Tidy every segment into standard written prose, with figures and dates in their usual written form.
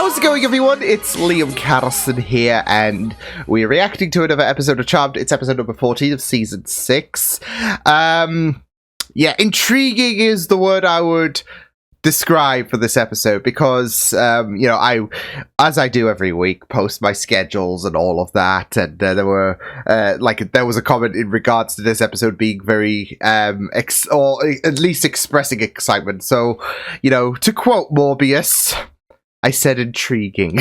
How's it going, everyone? It's Liam Carlson here, and we're reacting to another episode of Charmed. It's episode number 14 of Season 6. Yeah, intriguing is the word I would describe for this episode, because, you know, as I do every week, post my schedules and all of that, and there was a comment in regards to this episode being very, or at least expressing excitement. So, you know, to quote Morbius, I said intriguing.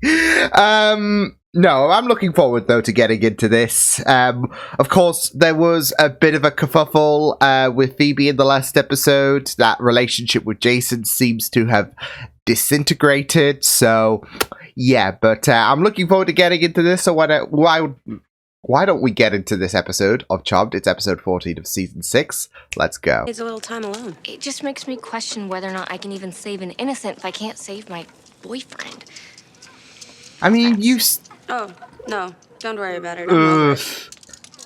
No, I'm looking forward, though, to getting into this. Of course, there was a bit of a kerfuffle with Phoebe in the last episode. That relationship with Jason seems to have disintegrated. So, yeah, but I'm looking forward to getting into this. So why don't we get into this episode of Charmed? It's episode 14 of Season 6. Let's go. It's a little time alone. It just makes me question whether or not I can even save an innocent if I can't save my boyfriend. I mean, Oh, no. Don't worry about it.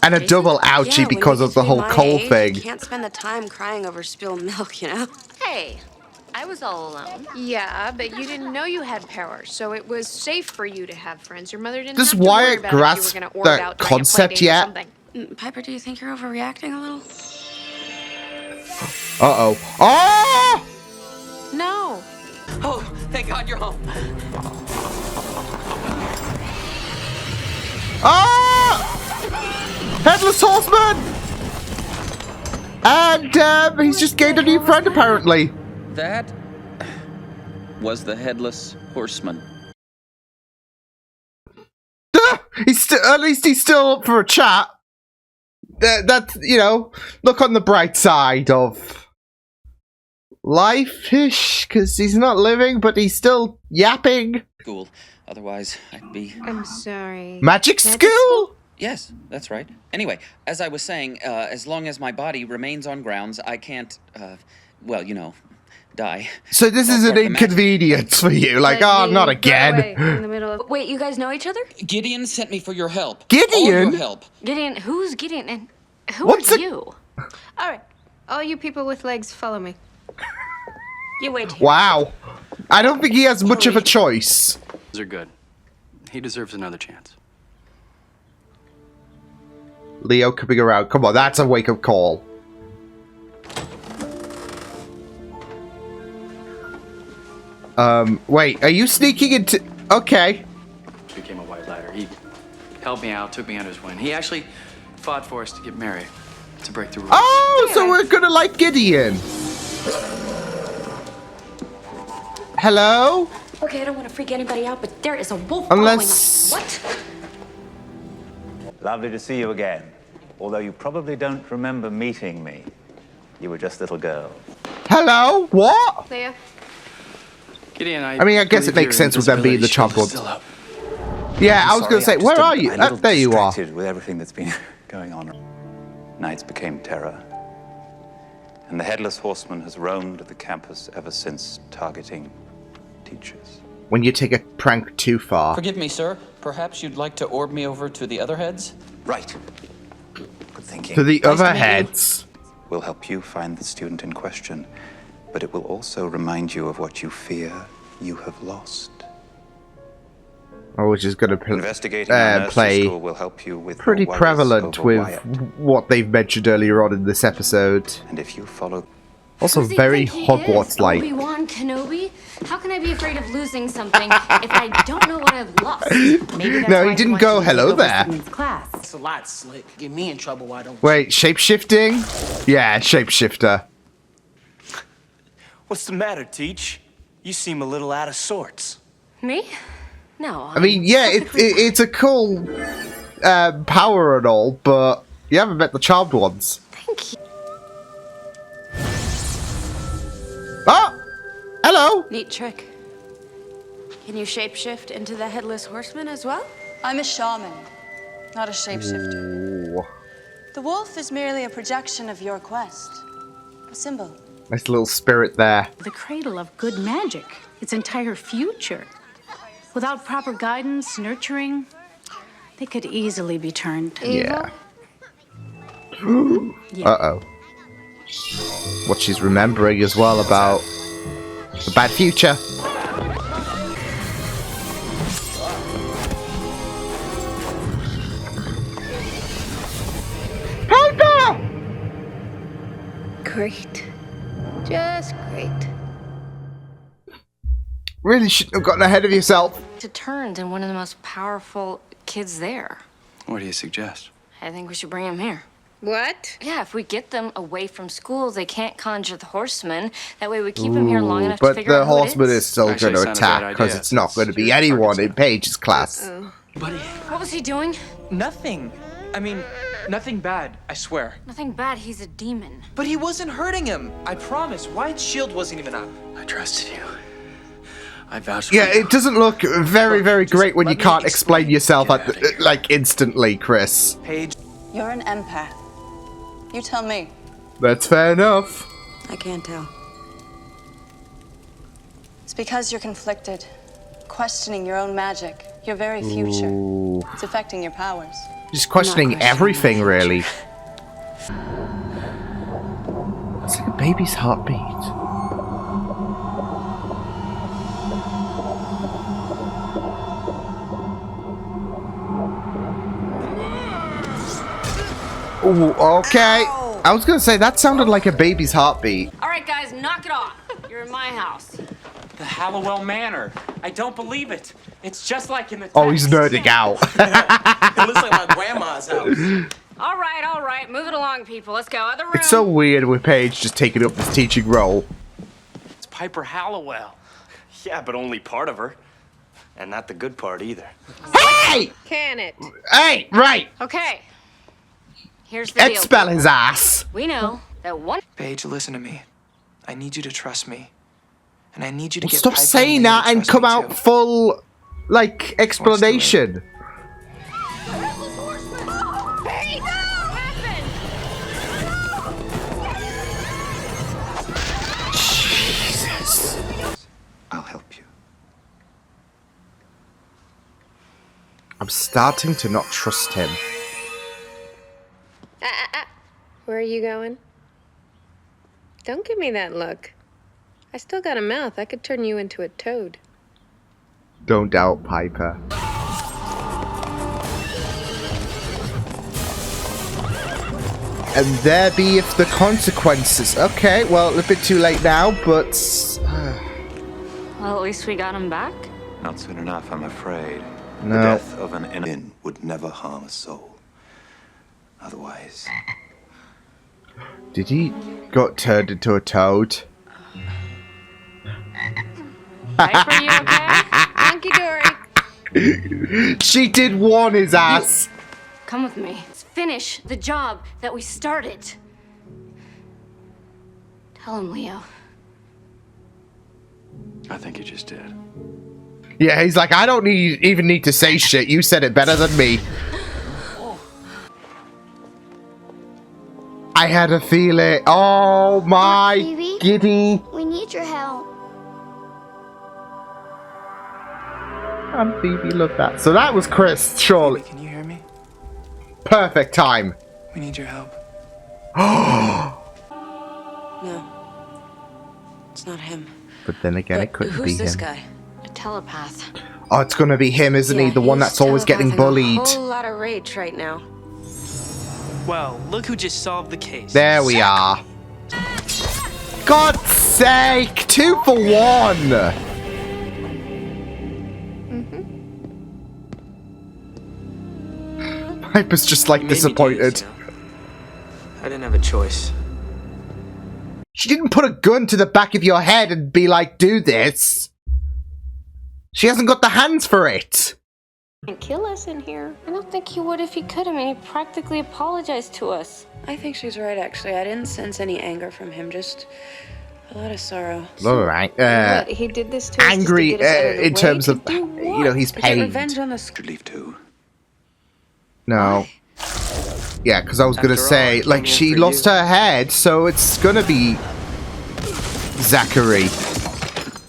And a double ouchie because of the whole coal thing. You can't spend the time crying over spilled milk, you know? Hey, I was all alone. Yeah, but you didn't know you had power, so it was safe for you to have friends. Your mother didn't Does have to worry Wyatt about grasp if you were going to orb the out during a concept play date or yet? something. Piper, do you think you're overreacting a little? Uh-oh. Oh! No. Oh, thank God you're home. Ah! Headless Horseman! And he's just gained a new friend, apparently. That was the Headless Horseman. At least he's still up for a chat. That's, you know, look on the bright side of life-ish, because he's not living, but he's still yapping. Cool. Otherwise, I'd be... I'm sorry. Magic school? Yes, that's right. Anyway, as I was saying, as long as my body remains on grounds, I can't, well, you know, die. So this is an inconvenience for you, like, oh, not again. In the middle of... Wait, you guys know each other? Gideon sent me for your help. Gideon? All your help. Gideon, who's Gideon and who What's are a- you? All right. All you people with legs, follow me. You wait. Wow. I don't think he has much of a choice. Are good. He deserves another chance. Leo coming around. Come on, that's a wake-up call. Wait, are you sneaking into... Okay. Became a white lighter. He helped me out, took me under his wing. He actually fought for us to get married, to break the rules. Oh, so we're gonna like Gideon. Hello? Okay, I don't want to freak anybody out, but there is a wolf Unless... following us. What? Lovely to see you again. Although you probably don't remember meeting me. You were just little girls. Hello? What? Leah? Gideon, I mean, I guess it makes sense with them being the Charmed ones. Yeah, I was going to say, where are you? There you are. With everything that's been going on. Nights became terror. And the Headless Horseman has roamed the campus ever since, targeting teachers. When you take a prank too far. Forgive me, sir. Perhaps you'd like to orb me over to the other heads? Right. Good thinking. To the Nice to other meet you. heads. We'll help you find the student in question, but it will also remind you of what you fear you have lost. Oh, which is going to Investigating our nursing play school will help you with pretty your worries prevalent over with Wyatt. what they've mentioned earlier on in this episode. And if you follow... Also Who's he very think he Hogwarts-like. is? Obi-Wan Kenobi? How can I be afraid of losing something if I don't know what I've lost? Maybe that's No, why he didn't wants go, to hello take over there. Simon's class. It's a lot slick. Get me in trouble, why don't Wait, shape-shifting? Yeah, shapeshifter. What's the matter, Teach? You seem a little out of sorts. Me? No. I mean, yeah, it's a cool power and all, but you haven't met the Charmed ones. Thank you. Oh! Hello! Neat trick. Can you shapeshift into the Headless Horseman as well? I'm a shaman, not a shapeshifter. Ooh, The wolf is merely a projection of your quest, a symbol. nice little spirit there. The cradle of good magic, its entire future. Without proper guidance, nurturing, they could easily be turned. Yeah. Uh-oh. What she's remembering as well about the bad future. great. Just great. Really shouldn't have gotten ahead of yourself. To turns and one of the most powerful kids there. What do you suggest? I think we should bring him here. What? Yeah, if we get them away from school, they can't conjure the horseman. That way we keep him here long enough to But figure the out who it horseman is still Actually, going to it's not a bad attack, because idea. it's not going to be Your anyone target's in Paige's class. Buddy, What was he doing? nothing. I mean, nothing bad, I swear. Nothing bad, he's a demon. But he wasn't hurting him. I promise. White's shield wasn't even up. I trusted you. I vouched for Yeah, you. it doesn't look very, very just great when you let me can't explain explain. yourself Get at outta here. like instantly, Chris. Paige. You're an empath. You tell me. That's fair enough. I can't tell. It's because you're conflicted, questioning your own magic, your very future. Ooh. It's affecting your powers. Just questioning questioning everything, my really. It's like a baby's heartbeat. Ooh, okay. I was gonna say, that sounded like a baby's heartbeat. All right, guys, knock it off. You're in my house. The Halliwell Manor. I don't believe it. It's just like in the Oh, he's text. nerding out. It looks like my grandma's house. All right, move it along, people. Let's go. Other room. It's so weird with Paige just taking up this teaching role. It's Piper Halliwell. Yeah, but only part of her. And not the good part either. Hey! Can it? Hey, right! Okay. Here's the deal. Expel his ass. We know that one. Paige, listen to me. I need you to trust me. And I need you to Well, get stop Piper saying and that Lily to and trust come me, out too. full, like, explanation. Jesus. I'll help you. I'm starting to not trust him. Where are you going? Don't give me that look. I still got a mouth. I could turn you into a toad. Don't doubt Piper. And there be if the consequences. Okay, well, a bit too late now, but... Well, at least we got him back. Not soon enough, I'm afraid. No. The death of an innocent would never harm a soul. Otherwise... Did he got turned into a toad? Piper, you okay? Hunky dory. She did warn his ass. Come with me. Let's finish the job that we started. Tell him, Leo. I think you just did. Yeah, he's like, I don't even need to say shit. You said it better than me. I had a feeling. Oh my Phoebe? giddy. We need your help. And Phoebe, love that. So that was Chris, surely. Can you hear me? Perfect time. We need your help. No. It's not him. But then again, it could be Who's this him. guy? A telepath. Oh, it's gonna be him, isn't he? The one that's always getting bullied. A whole lot of rage right now. Well, look who just solved the case. There we are. God's sake! 2 for 1! Piper's just like You made me do disappointed. this, you know? I didn't have a choice. She didn't put a gun to the back of your head and be like, do this. She hasn't got the hands for it. And kill us in here. I don't think he would if he could. I mean, he practically apologized to us. I think she's right, actually. I didn't sense any anger from him, just a lot of sorrow. Alright, What, he did this to us angry just to get us out of the in way? terms To of, do you know, he's To get pained. revenge on the Should leave too. No. Yeah, because I was gonna After all, say, I came like, here she for lost you. her head, so it's gonna be Zachary.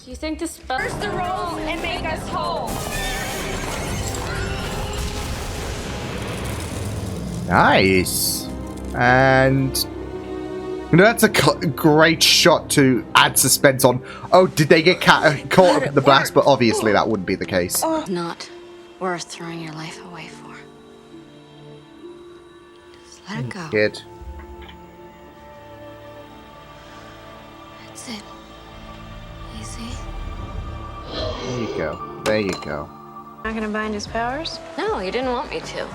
Do you think the spell... Reverse the roles and make us whole. Nice. And you know, that's a great shot to add suspense on. Oh, did they get caught up in the blast? But obviously that wouldn't be the case. Not worth throwing your life away for. Just let it go. Kid. That's it. Easy. There you go. There you go. Not gonna bind his powers? No, you didn't want me to.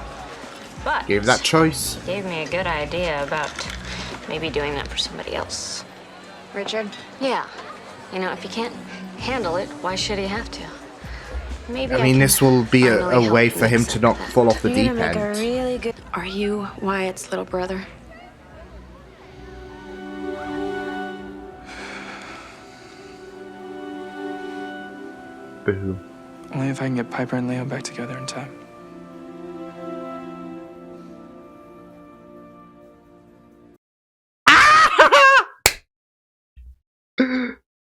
But Gave that choice. gave me a good idea about maybe doing that for somebody else. Richard? Yeah. You know, if you can't handle it, why should he have to? Maybe I mean, can this will be finally a way help for him to accept not that. fall off the You're deep gonna make a end. really good. Are you Wyatt's little brother? Boo. Only if I can get Piper and Leo back together in time.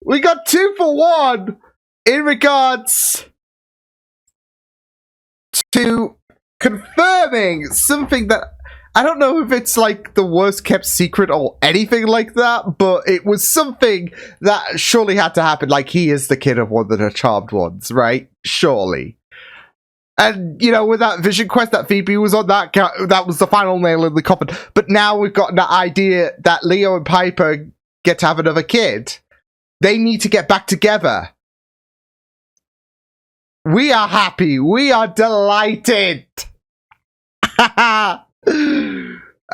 We got 2 for 1 in regards to confirming something that I don't know if it's like the worst kept secret or anything like that, but it was something that surely had to happen. Like, he is the kid of one of the charmed ones, right? Surely. And, you know, with that Vision Quest that Phoebe was on, that was the final nail in the coffin. But now we've got the idea that Leo and Piper get to have another kid. They need to get back together. We are happy. We are delighted.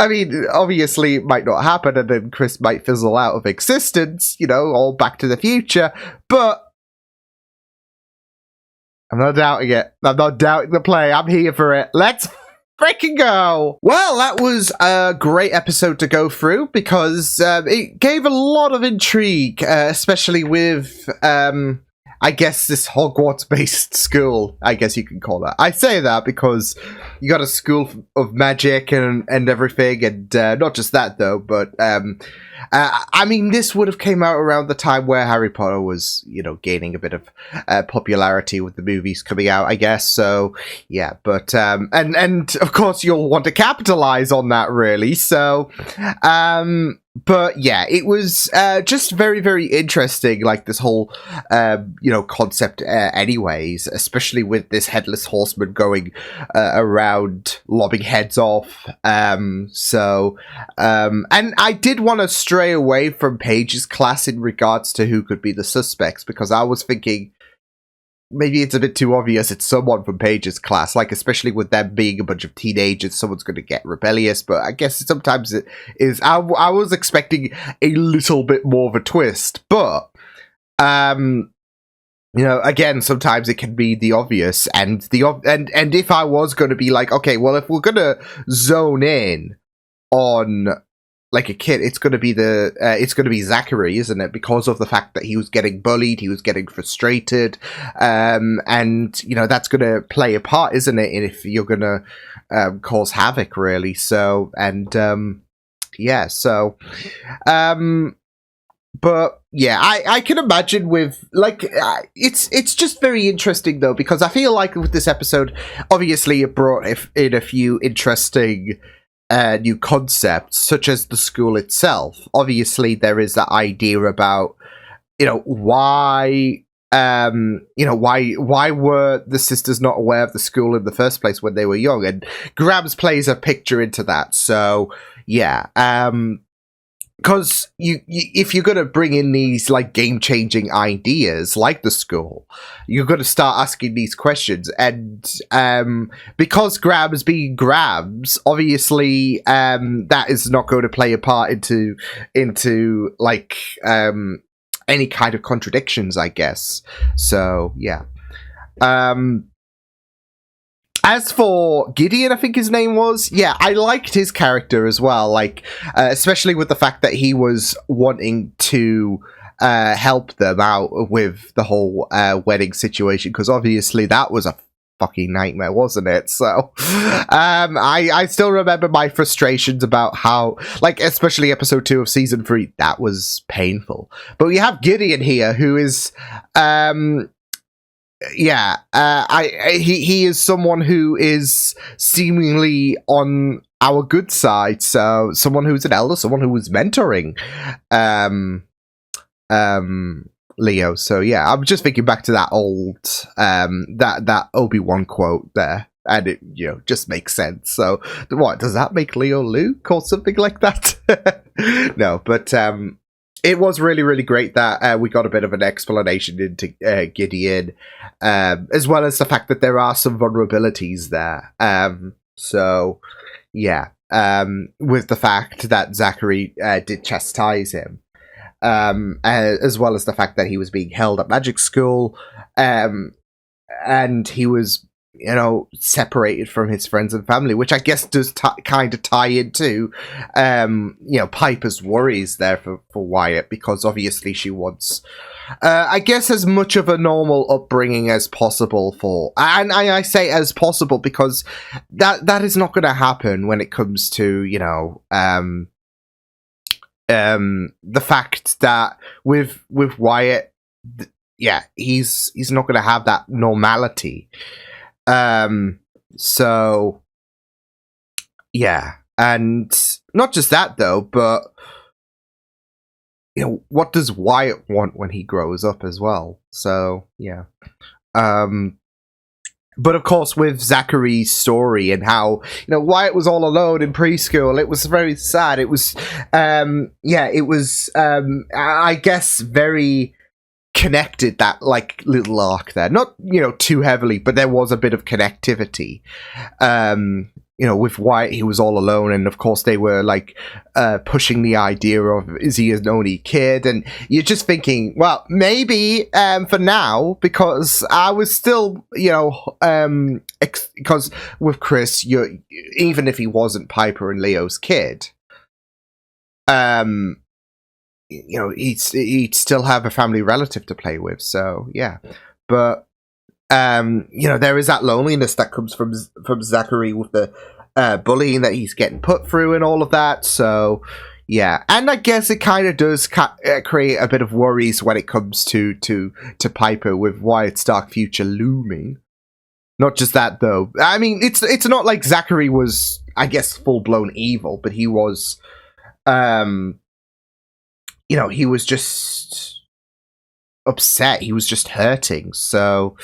I mean, obviously it might not happen and then Chris might fizzle out of existence, you know, all Back to the Future, but I'm not doubting it. I'm not doubting the play. I'm here for it. Let's freaking go! Well, that was a great episode to go through because it gave a lot of intrigue, especially with, I guess, this Hogwarts-based school, I guess you can call that. I say that because you got a school of magic and everything, and not just that, though, but I mean, this would have came out around the time where Harry Potter was, you know, gaining a bit of popularity with the movies coming out, I guess. So, yeah, but and of course you'll want to capitalize on that, really. So, but yeah, it was just very, very interesting, like this whole, you know, concept anyways, especially with this Headless Horseman going around lobbing heads off. So, and I did want to stray away from Paige's class in regards to who could be the suspects, because I was thinking maybe it's a bit too obvious it's someone from Paige's class, like especially with them being a bunch of teenagers, someone's going to get rebellious, but I guess sometimes it is. I was expecting a little bit more of a twist, but you know, again, sometimes it can be the obvious, and and if I was going to be like, okay, well, if we're going to zone in on like a kid, it's going to be Zachary, isn't it? Because of the fact that he was getting bullied, he was getting frustrated, and you know that's going to play a part, isn't it? If you're going to cause havoc, really. So and yeah, so but yeah, I can imagine with like it's just very interesting though, because I feel like with this episode, obviously it brought in a few interesting new concepts, such as the school itself. Obviously, there is that idea about, you know, why were the sisters not aware of the school in the first place when they were young? And Grabs plays a picture into that. So yeah, because if you're going to bring in these like game-changing ideas like the school, you're going to start asking these questions, and because Grabs being Grabs, obviously that is not going to play a part into like any kind of contradictions, I guess. So yeah. As for Gideon, I think his name was, yeah, I liked his character as well, like, especially with the fact that he was wanting to help them out with the whole wedding situation, because obviously that was a fucking nightmare, wasn't it? So, I still remember my frustrations about how, like, especially episode 2 of season 3, that was painful. But we have Gideon here, who is, yeah, he is someone who is seemingly on our good side. So someone who's an elder, someone who was mentoring Leo. So yeah, I'm just thinking back to that old that Obi-Wan quote there, and it, you know, just makes sense. So what does that make Leo Luke or something like that? No, but it was really, really great that we got a bit of an explanation into Gideon, as well as the fact that there are some vulnerabilities there. So, yeah, with the fact that Zachary did chastise him, as well as the fact that he was being held at magic school, and he was, separated from his friends and family, which I guess does kind of tie into, Piper's worries there for Wyatt, because obviously she wants, I guess, as much of a normal upbringing as possible and I say as possible because that is not going to happen when it comes to, the fact that with Wyatt, he's not going to have that normality. So, yeah, and not just that though, but what does Wyatt want when he grows up as well? So, yeah. But of course, with Zachary's story and how, Wyatt was all alone in preschool, it was very sad. It was, it was, I guess, very connected, that little arc there, not too heavily, but there was a bit of connectivity. With Wyatt, he was all alone, and of course they were pushing the idea of, is he an only kid? And you're just thinking, well, maybe for now, because I was still because with Chris, even if he wasn't Piper and Leo's kid, he'd still have a family relative to play with. So yeah, but there is that loneliness that comes from Zachary with the bullying that he's getting put through and all of that. So yeah, and I guess it kind of does create a bit of worries when it comes to Piper, with Wyatt's dark future looming. Not just that though. I mean, it's not like Zachary was, I guess, full blown evil, but he was. He was just upset. He was just hurting. So,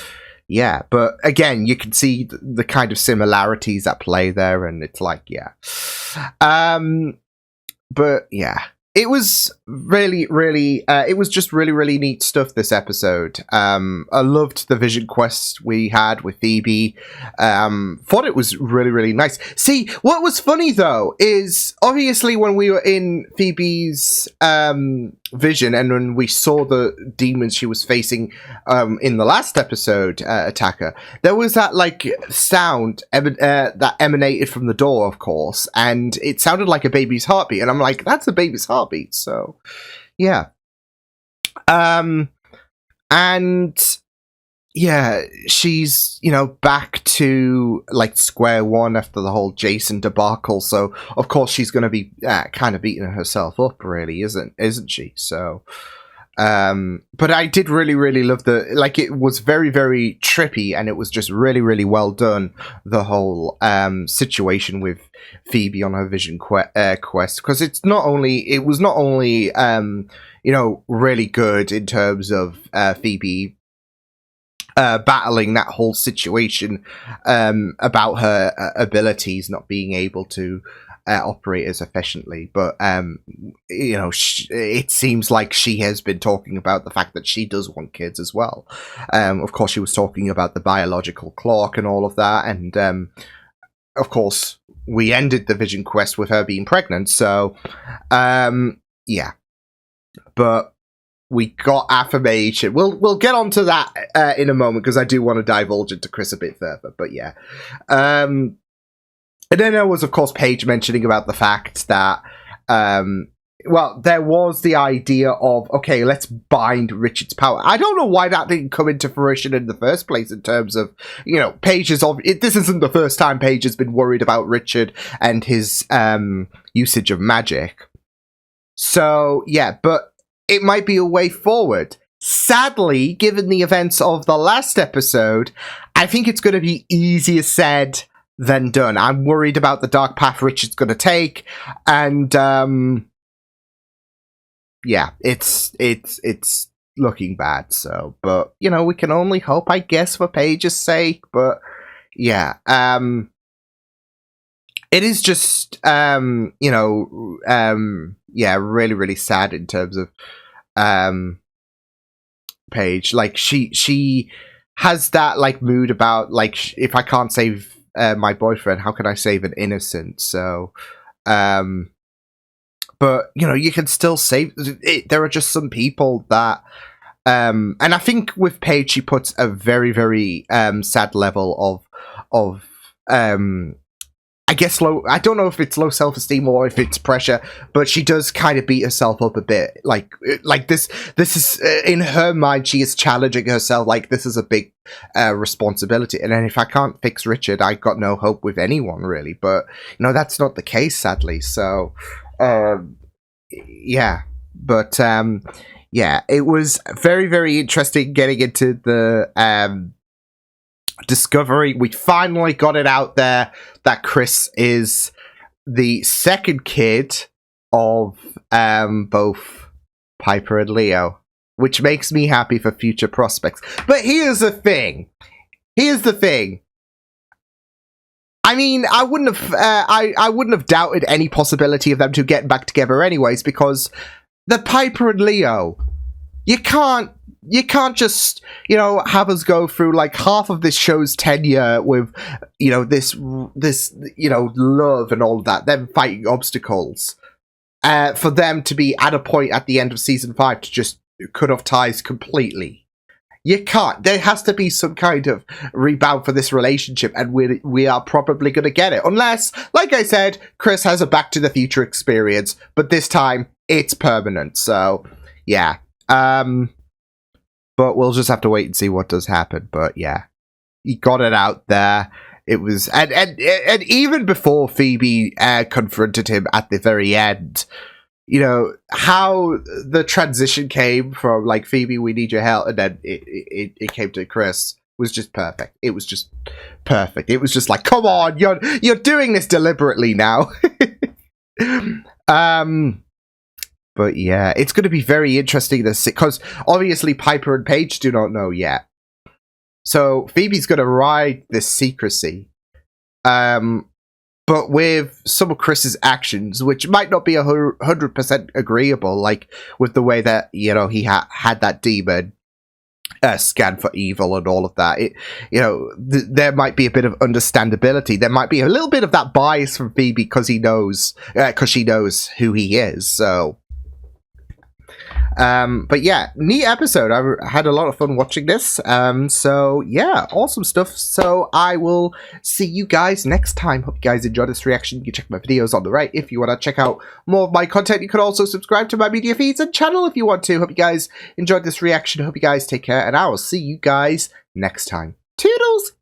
yeah. But again, you can see the kind of similarities at play there, and it's yeah. But yeah, it was really, really, it was just really, really neat stuff this episode. I loved the vision quest we had with Phoebe. Thought it was really, really nice. See, what was funny though is obviously when we were in Phoebe's vision, and when we saw the demons she was facing in the last episode, Attacker, there was that sound that emanated from the door, of course, and it sounded like a baby's heartbeat, and I'm like, that's a baby's heartbeat. So yeah, and yeah, she's back to square one after the whole Jason debacle, so of course she's going to be kind of beating herself up, really, isn't she? So but I did really, really love it was very, very trippy, and it was just really, really well done, the whole situation with Phoebe on her vision quest, because it was not only really good in terms of Phoebe battling that whole situation about her abilities not being able to operate as efficiently, but it seems like she has been talking about the fact that she does want kids as well. Of course, she was talking about the biological clock and all of that, and of course we ended the vision quest with her being pregnant, so yeah, but we got affirmation. We'll get onto that in a moment, because I do want to divulge into Chris a bit further, but yeah. And then there was, of course, Paige mentioning about the fact that, there was the idea of, okay, let's bind Richard's power. I don't know why that didn't come into fruition in the first place, in terms of, Paige is this isn't the first time Paige has been worried about Richard and his usage of magic. So, yeah, but it might be a way forward. Sadly, given the events of the last episode, I think it's going to be easier said than done. I'm worried about the dark path Richard's going to take, and yeah, it's looking bad. So, but we can only hope, I guess, for Paige's sake. But yeah, it is just yeah, really, really sad in terms of Paige. Like she has that like mood about like if I can't save my boyfriend, how can I save an innocent? So, but you know, you can still save it. There are just some people that, and I think with Paige, she puts a very, very sad level of I guess low. I don't know if it's low self-esteem or if it's pressure, but she does kind of beat herself up a bit. Like this is in her mind, she is challenging herself. Like this is a big responsibility, and then if I can't fix Richard, I got no hope with anyone really. But you know that's not the case, sadly. So, yeah, but yeah, it was very, very interesting getting into the discovery. We finally got it out there that Chris is the second kid of both Piper and Leo, which makes me happy for future prospects. But here's the thing. I mean, I wouldn't have doubted any possibility of them two getting back together anyways, because the Piper and Leo, you can't just, you know, have us go through like half of this show's tenure with, you know, this, you know, love and all of that, them fighting obstacles, for them to be at a point at the end of season 5 to just cut off ties completely. You can't. There has to be some kind of rebound for this relationship, and we are probably going to get it. Unless, like I said, Chris has a Back to the Future experience, but this time it's permanent. So, yeah. But we'll just have to wait and see what does happen. But yeah, he got it out there. It was, and even before Phoebe confronted him at the very end, you know, how the transition came from like, Phoebe, we need your help, and then it came to Chris was just perfect. It was just perfect. It was just like, come on, you're doing this deliberately now. But yeah, it's going to be very interesting to see, because obviously Piper and Paige do not know yet. So Phoebe's going to ride this secrecy. But with some of Chris's actions, which might not be 100% agreeable, like with the way that, you know, he had that demon scan for evil and all of that, you know, there might be a bit of understandability. There might be a little bit of that bias from Phoebe because she knows who he is. So, but yeah, neat episode. I had a lot of fun watching this. So yeah, awesome stuff. So I will see you guys next time. Hope you guys enjoyed this reaction. You can check my videos on the right if you want to check out more of my content. You can also subscribe to my media feeds and channel if you want to. Hope you guys enjoyed this reaction. Hope you guys take care, and I will see you guys next time. Toodles!